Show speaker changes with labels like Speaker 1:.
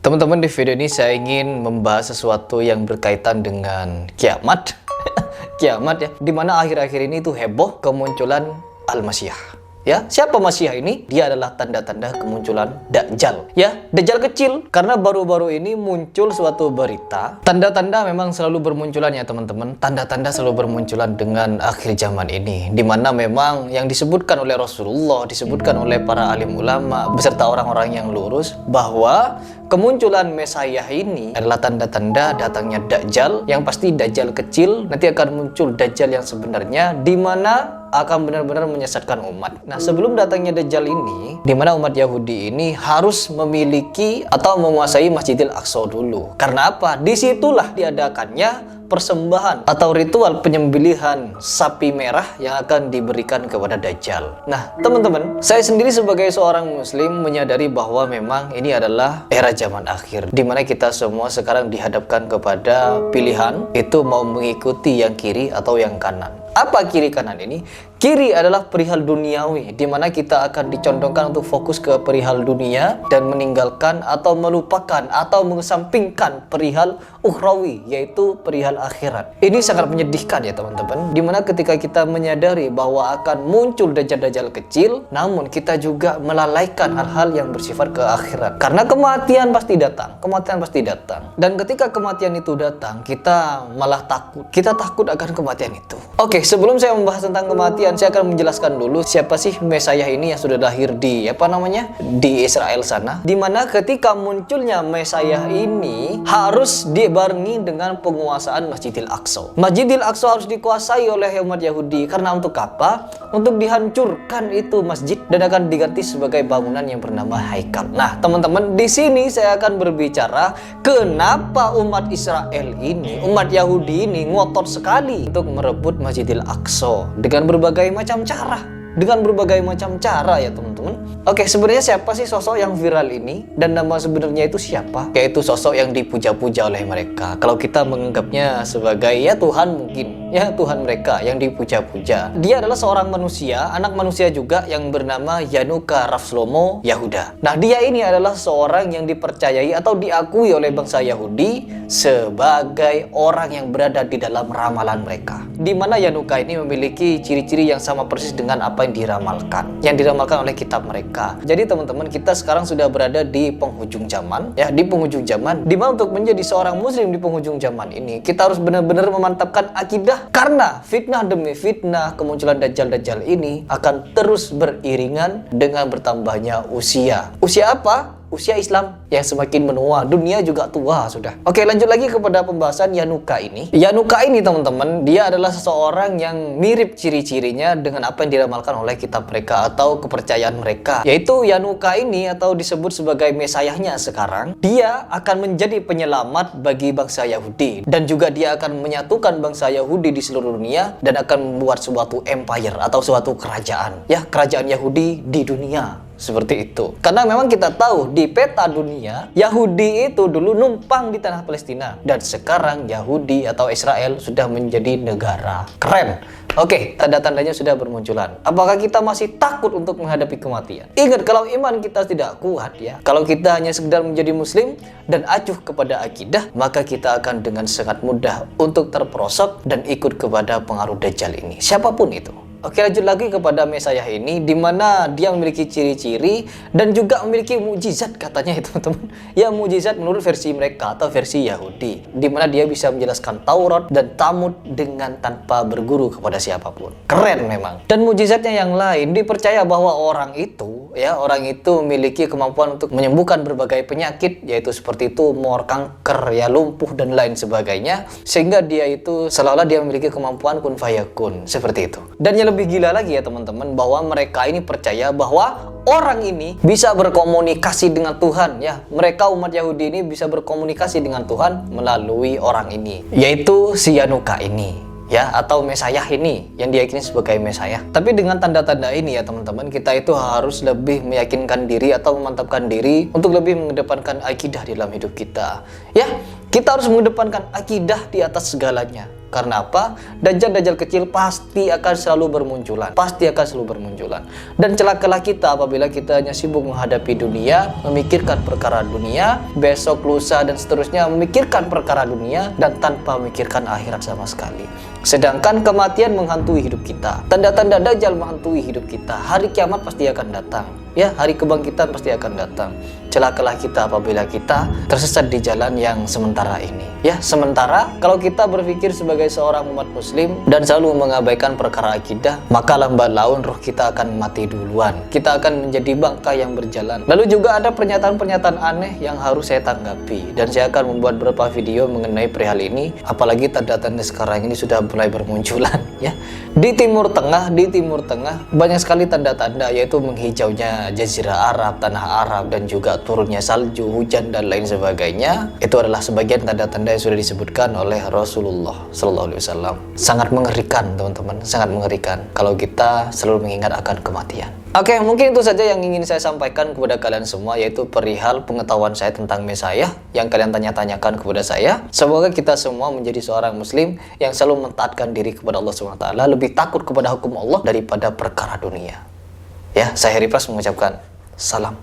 Speaker 1: Teman-teman, di video ini saya ingin membahas sesuatu yang berkaitan dengan kiamat. Kiamat ya, dimana akhir-akhir ini tuh heboh kemunculan Al-Masih. Ya, siapa Masih ini? Dia adalah tanda-tanda kemunculan Dajjal. Ya, Dajjal kecil karena baru-baru ini muncul suatu berita. Tanda-tanda memang selalu bermunculan ya teman-teman. Tanda-tanda selalu bermunculan dengan akhir zaman ini, dimana memang yang disebutkan oleh Rasulullah, disebutkan oleh para alim ulama beserta orang-orang yang lurus, bahwa kemunculan Mesias ini adalah tanda-tanda datangnya Dajjal. Yang pasti Dajjal kecil, nanti akan muncul Dajjal yang sebenarnya, dimana akan benar-benar menyesatkan umat. Nah, sebelum datangnya Dajjal ini, di mana umat Yahudi ini harus memiliki atau menguasai Masjidil Aqsa dulu. Karena apa? Disitulah diadakannya persembahan atau ritual penyembelihan sapi merah yang akan diberikan kepada Dajjal. Nah, teman-teman, saya sendiri sebagai seorang muslim menyadari bahwa memang ini adalah era zaman akhir, di mana kita semua sekarang dihadapkan kepada pilihan, itu mau mengikuti yang kiri atau yang kanan. Apa kiri kanan ini? Kiri adalah perihal duniawi, di mana kita akan dicondongkan untuk fokus ke perihal dunia dan meninggalkan atau melupakan atau mengesampingkan perihal ukhrawi, yaitu perihal akhirat. Ini sangat menyedihkan ya teman-teman, di mana ketika kita menyadari bahwa akan muncul dajjal-dajjal kecil, namun kita juga melalaikan hal-hal yang bersifat ke akhirat. Karena kematian pasti datang, kematian pasti datang. Dan ketika kematian itu datang, kita malah takut. Kita takut akan kematian itu. Oke, sebelum saya membahas tentang kematian, saya akan menjelaskan dulu siapa sih Mesias ini yang sudah lahir di di Israel sana. Dimana ketika munculnya Mesias ini harus dibarengi dengan penguasaan Masjidil Aqsa. Masjidil Aqsa harus dikuasai oleh umat Yahudi. Karena untuk apa? Untuk dihancurkan itu masjid dan akan diganti sebagai bangunan yang bernama Haikal. Nah, teman-teman, di sini saya akan berbicara kenapa umat Israel ini, umat Yahudi ini ngotot sekali untuk merebut Masjidil Aqsa dengan berbagai macam cara. Dengan berbagai macam cara ya teman-teman. Oke, sebenarnya siapa sih sosok yang viral ini? Dan nama sebenarnya itu siapa? Yaitu sosok yang dipuja-puja oleh mereka. Kalau kita menganggapnya sebagai ya Tuhan mungkin, ya Tuhan mereka yang dipuja-puja. Dia adalah seorang manusia, anak manusia juga, yang bernama Yanuka Rav Shlomo Yahuda. Nah, dia ini adalah seorang yang dipercayai atau diakui oleh bangsa Yahudi sebagai orang yang berada di dalam ramalan mereka. Di mana Yanuka ini memiliki ciri-ciri yang sama persis dengan apa yang diramalkan oleh kitab mereka. Jadi teman-teman, kita sekarang sudah berada di penghujung zaman ya, di penghujung zaman, di mana untuk menjadi seorang muslim di penghujung zaman ini kita harus benar-benar memantapkan akidah, karena fitnah demi fitnah kemunculan dajjal-dajjal ini akan terus beriringan dengan bertambahnya usia. Usia apa? Usia Islam yang semakin menua, dunia juga tua sudah. Oke, lanjut lagi kepada pembahasan Yanuka ini. Yanuka ini teman-teman, dia adalah seseorang yang mirip ciri-cirinya dengan apa yang diramalkan oleh kitab mereka atau kepercayaan mereka. Yaitu Yanuka ini atau disebut sebagai Mesiasnya sekarang, dia akan menjadi penyelamat bagi bangsa Yahudi. Dan juga dia akan menyatukan bangsa Yahudi di seluruh dunia dan akan membuat suatu empire atau suatu kerajaan. Ya, kerajaan Yahudi di dunia. Seperti itu. Karena memang kita tahu di peta dunia, Yahudi itu dulu numpang di tanah Palestina. Dan sekarang Yahudi atau Israel sudah menjadi negara. Keren. Oke, tanda-tandanya sudah bermunculan. Apakah kita masih takut untuk menghadapi kematian? Ingat, kalau iman kita tidak kuat ya, kalau kita hanya sekedar menjadi muslim dan acuh kepada akidah, maka kita akan dengan sangat mudah untuk terperosok dan ikut kepada pengaruh Dajjal ini. Siapapun itu. Oke, lanjut lagi kepada Mesias ini, di mana dia memiliki ciri-ciri dan juga memiliki mukjizat katanya ya teman-teman. Ya, mukjizat menurut versi mereka atau versi Yahudi, di mana dia bisa menjelaskan Taurat dan Talmud dengan tanpa berguru kepada siapapun. Keren memang. Dan mukjizatnya yang lain, dipercaya bahwa orang itu memiliki kemampuan untuk menyembuhkan berbagai penyakit, yaitu seperti tumor, kanker, ya lumpuh dan lain sebagainya, sehingga dia itu seolah-olah dia memiliki kemampuan kun fayakun seperti itu. Dan yang lebih gila lagi ya teman-teman, bahwa mereka ini percaya bahwa orang ini bisa berkomunikasi dengan Tuhan ya. Mereka umat Yahudi ini bisa berkomunikasi dengan Tuhan melalui orang ini, yaitu si Yanuka ini ya, atau Mesias ini yang diyakini sebagai Mesias. Tapi dengan tanda-tanda ini ya teman-teman, kita itu harus lebih meyakinkan diri atau memantapkan diri untuk lebih mengedepankan akidah di dalam hidup kita. Ya, kita harus mengedepankan akidah di atas segalanya. Karena apa? Dajjal-dajjal kecil pasti akan selalu bermunculan. Pasti akan selalu bermunculan. Dan celakalah kita apabila kita hanya sibuk menghadapi dunia, memikirkan perkara dunia, besok, lusa, dan seterusnya memikirkan perkara dunia, dan tanpa memikirkan akhirat sama sekali. Sedangkan kematian menghantui hidup kita. Tanda-tanda Dajjal menghantui hidup kita. Hari kiamat pasti akan datang. Ya, hari kebangkitan pasti akan datang. Celakalah kita apabila kita tersesat di jalan yang sementara ini. Ya, sementara kalau kita berpikir sebagai seorang umat muslim dan selalu mengabaikan perkara akidah, maka lambat laun roh kita akan mati duluan. Kita akan menjadi bangkai yang berjalan. Lalu juga ada pernyataan-pernyataan aneh yang harus saya tanggapi, dan saya akan membuat beberapa video mengenai perihal ini. Apalagi tanda-tanda sekarang ini sudah mulai bermunculan, ya. Di Timur Tengah banyak sekali tanda-tanda, yaitu menghijaunya Jazirah Arab, tanah Arab, dan juga turunnya salju, hujan, dan lain sebagainya. Itu adalah sebagian tanda-tanda yang sudah disebutkan oleh Rasulullah SAW. Sangat mengerikan, teman-teman, sangat mengerikan kalau kita selalu mengingat akan kematian. Oke, mungkin itu saja yang ingin saya sampaikan kepada kalian semua, yaitu perihal pengetahuan saya tentang Mesiah yang kalian tanya-tanyakan kepada saya. Semoga kita semua menjadi seorang muslim yang selalu mentaatkan diri kepada Allah SWT, lebih takut kepada hukum Allah daripada perkara dunia. Ya, saya Heri Pras mengucapkan salam.